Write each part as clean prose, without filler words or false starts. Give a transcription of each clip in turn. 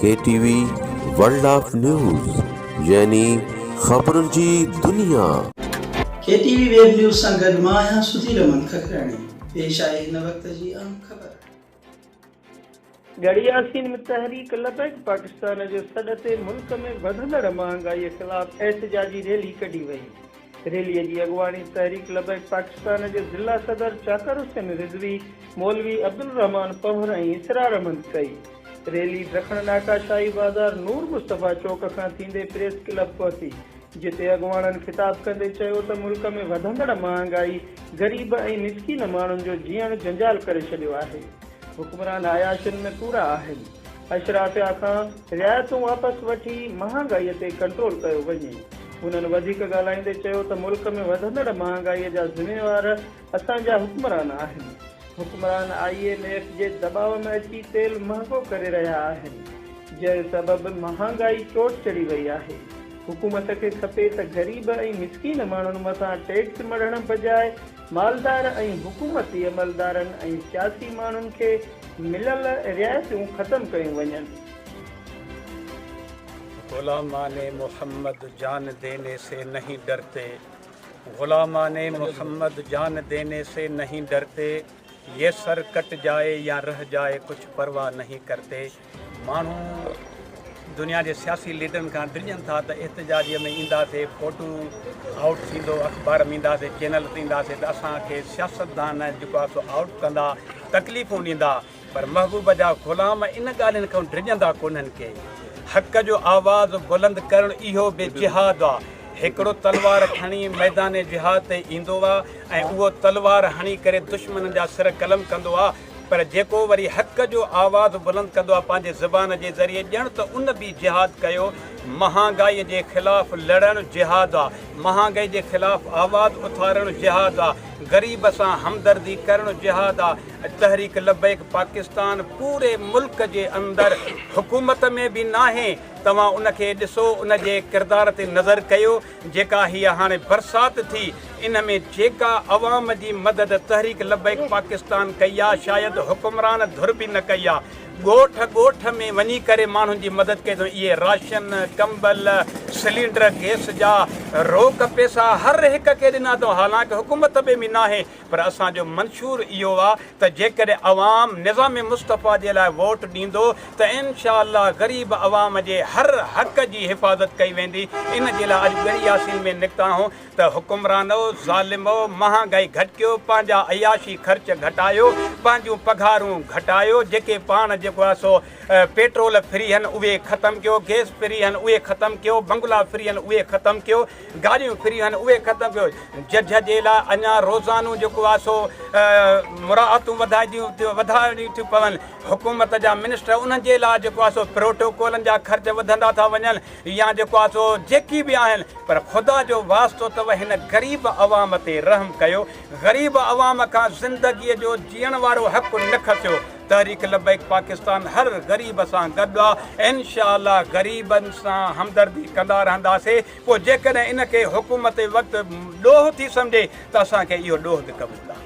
KTV world of news यानी खबरुनि जी दुनिया। KTV web news सां गॾु मां आहियां सुधीर रमन खखराणी। पेश आहे हिन वक़्त जी अहम ख़बर। गड़ी यासीन में तहरीक लबैक पाकिस्तान जो सॾ ते मुल्क में वधंदड़ महांगाई ख़िलाफ़ एहतजाजी रैली कढी वई। रैलीअ जी अॻुवाणी तहरीक लबैक पाकिस्तान जे ज़िला सदर चाकर हुसैन रिज़वी, मौलवी अब्दुल रहमान पहर ऐं इसरार अहमद कई। रैली ॾखण नाका शाही बाज़ार नूर मुस्तफ़ा चौक खां थींदे प्रेस क्लब पहुती, जिते अॻुवाणनि ख़िताब कंदे चयो त मुल्क में वधंदड़ महांगाई गरीब ऐं मिसकीन माण्हुनि जो जीअण जंजाल करे छॾियो आहे। हुक्मरान आयाशुनि में पूरा आहिनि। अशराफिया खां रियायतूं वापसि वठी महांगाईअ ते कंट्रोल कयो वञे। उन्हनि वधीक ॻाल्हाईंदे चयो त मुल्क में वधंदड़ महांगाईअ जा ज़िम्मेवार असांजा हुक्मरान आहिनि। हुक्मरान IMF जे दबाव में अची तेल महांगो करे रहिया आहिनि, जंहिं सबबि महांगाई चोट चढ़ी वई आहे। हुकूमत खे खपे त गरीब ऐं मिसकीन माण्हुनि मथां टैक्स मढ़ण बजाए मालदार ऐं हुकूमती अमलदारनि ऐं सियासी माण्हुनि खे मिलियल रियायतूं ख़तमु कयूं वञनि। गुलामाने मोहम्मद जान देने से नहीं डरते, गुलामाने मोहम्मद जान देने से नहीं डरते, ये सर कट जाए या रह जाए कुछ परवाह नहीं करते। माण्हू दुनिया के सियासी लीडरनि खां डिॼनि था त एहतजाजीअ में ईंदासीं, फोटू आउट थींदो, अख़बार में ईंदासीं, चैनल ते ईंदासीं त असांखे सियासतदान जेको आहे सो आउट कंदा, तकलीफ़ूं ॾींदा, पर महबूब जा ग़ुलाम इन ॻाल्हियुनि खां डिॼंदा कोन्हनि के हक़ जो आवाज़ बुलंद करणु इहो बि जिहाद आहे। हिकिड़ो तलवार खणी मैदान जिहाद ते ईंदो आहे ऐं उहो तलवार हणी करे दुश्मन जा सिर कलम कंदो आहे, पर जेको वरी हक़ जो आवाज़ बुलंद कंदो आहे पंहिंजे ज़बान जे ज़रिए ॼण त उन बि जिहाद कयो। महांगाई जे ख़िलाफ़ लड़णु जिहाद आहे, महांगाई जे ख़िलाफ़ आवाज़ उथारणु जिहाद आहे, ग़रीब सां हमदर्दी करणु जिहाद आहे। तहरीक लबैक पाकिस्तान पूरे मुल्क जे अंदरि हुकूमत में बि नाहे। तव्हां उनखे ॾिसो, उन जे किरदार ते नज़र कयो। जेका हीअ हाणे बरसाति थी, इन में जेका अवाम जी मदद तहरीक लबैक पाकिस्तान कई आहे, शायदि हुकुमरान धुर बि न कई आहे। ॻोठ ॻोठ में वञी करे माण्हुनि जी मदद कई अथऊं। इहे राशन, कंबल, सिलेंडर गैस जा रोक पैसा हर हिक खे ॾिना अथऊं। हालांकि हुकूमत में बि नाहे, पर असांजो मंशूर इहो आहे त जेकॾहिं अवाम निज़ाम मुस्तफ़ा जे लाइ वोट ॾींदो त इंशाअल्लाह ग़रीब अवाम जे हर हक़ जी हिफ़ाज़त कई वेंदी। इन जे लाइ अॼु गड़ी यासीन में निकिता आहियूं त हुकुमरानो, ज़ालिमो, महांगाई घटि कयो, पंहिंजा अयाशी ख़र्च घटायो, पंहिंजूं पघारूं घटायो, जेके पाण जेको आहे सो पेट्रोल फ्री आहिनि उहे ख़तमु कयो, गैस फ्री आहिनि उहे ख़तमु कयो, बंगला फ्री आहिनि उहे ख़तमु कयो, गाॾियूं फ्री आहिनि उहे ख़तमु कयो। जज जे लाइ अञा रोज़ानो जेको आहे सो मुराअतूं वधाइणियूं थियूं पवनि। हुकूमत जा मिनिस्टर उन्हनि जे लाइ जेको आहे सो प्रोटोकॉलनि जा ख़र्च वधंदा था वञनि या जेको आहे सो जेकी बि आहिनि, पर ख़ुदा जो वास्तो अथव हिन ग़रीब अवाम ते रहम कयो। ग़रीब अवाम खां ज़िंदगीअ जो जीअण वारो हक़ु न खसियो। तहरीक लबैक पाकिस्तान हर ग़रीब सां गॾु आहे। इंशाअल्लाह ग़रीबनि सां हमदर्दी कंदा रहंदासीं। पोइ जेकॾहिं इनखे हुकूमत वक़्तु ॾोह थी सम्झे त असांखे इहो ॾोह बि क़बूल आहे।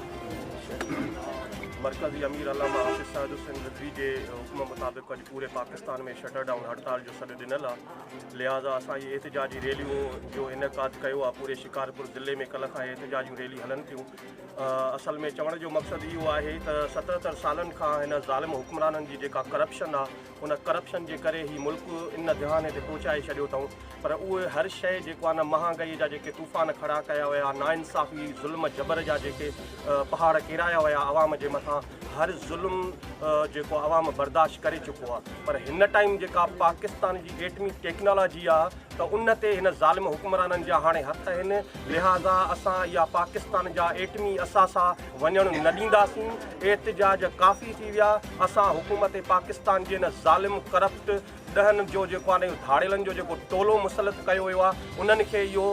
मरकज़ी अमीर अल्लामा हाफ़िज़ सईद हुसैन रिज़वी जे हुकुम मुताबिक़ अॼु पूरे पाकिस्तान में शटर डाउन हड़ताल जो सॾु ॾिनल आहे। लिहाज़ा असां इहे एहतजाजी रैलियूं जो इनकाद कयो आहे। पूरे शिकारपुर ज़िले में कल्ह खां एहतजाजियूं रैली हलनि थियूं। असल में चवण जो मक़सदु इहो आहे त 77 सालनि खां हिन ज़ालिम हुक्मराननि जी जेका करप्शन आहे, उन करप्शन जे करे ही मुल्क इन ध्यान ते पहुचाए छॾियो अथऊं। पर उहे हर शइ जेको आहे न, महांगाई जा जेके तूफ़ान खड़ा कया हुया, नाइंसाफ़ी, ज़ुल्म जबर जा जेके पहाड़ किराया हुया अवाम जे मथां, हर ज़ुल्म जेको अवाम बर्दाश्त करे चुको आहे। पर हिन टाइम जेका पाकिस्तान जी एटमी टेक्नोलॉजी आहे त उन ते हिन ज़ालिम हुक्मराननि जा हाणे हथ आहिनि। लिहाज़ा असां इहा पाकिस्तान जा एटमी असासा वञणु न ॾींदासीं। एहतजाज काफ़ी थी विया। असां हुकूमत पाकिस्तान जे हिन ज़ालिम करप्ट ॾहनि जो जेको आहे धाड़ेलनि जो जेको टोलो मुसलत कयो वियो आहे, उन्हनि खे इहो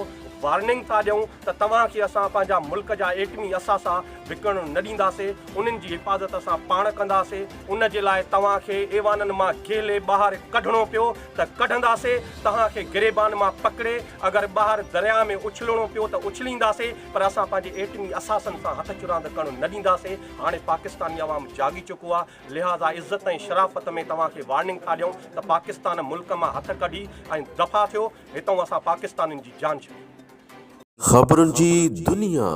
वार्निंग था ॾियूं त तव्हांखे असां पंहिंजा मुल्क जा एटमी असासा विकिणणु न ॾींदासीं, उन्हनि जी हिफ़ाज़त असां पाण कंदासीं। उन जे लाइ तव्हांखे एवाननि मां घेले ॿाहिरि कढणो पियो त कढंदासीं, तव्हांखे गिरेबान मां पकिड़े अगरि ॿाहिरि दरिया में उछलणो पियो त उछलींदासीं, पर असां पंहिंजे एटमी असासनि सां हथ चुरांद करणु न ॾींदासीं। हाणे पाकिस्तानी अवाम जागी चुको आहे, लिहाज़ा इज़त ऐं शराफ़त में तव्हांखे वार्निंग था ॾियूं त पाकिस्तान मुल्क मां हथ कढी ऐं दफ़ा थियो, हितां असां पाकिस्तानियुनि जी जान छॾी। खबरुनि जी दुनिया।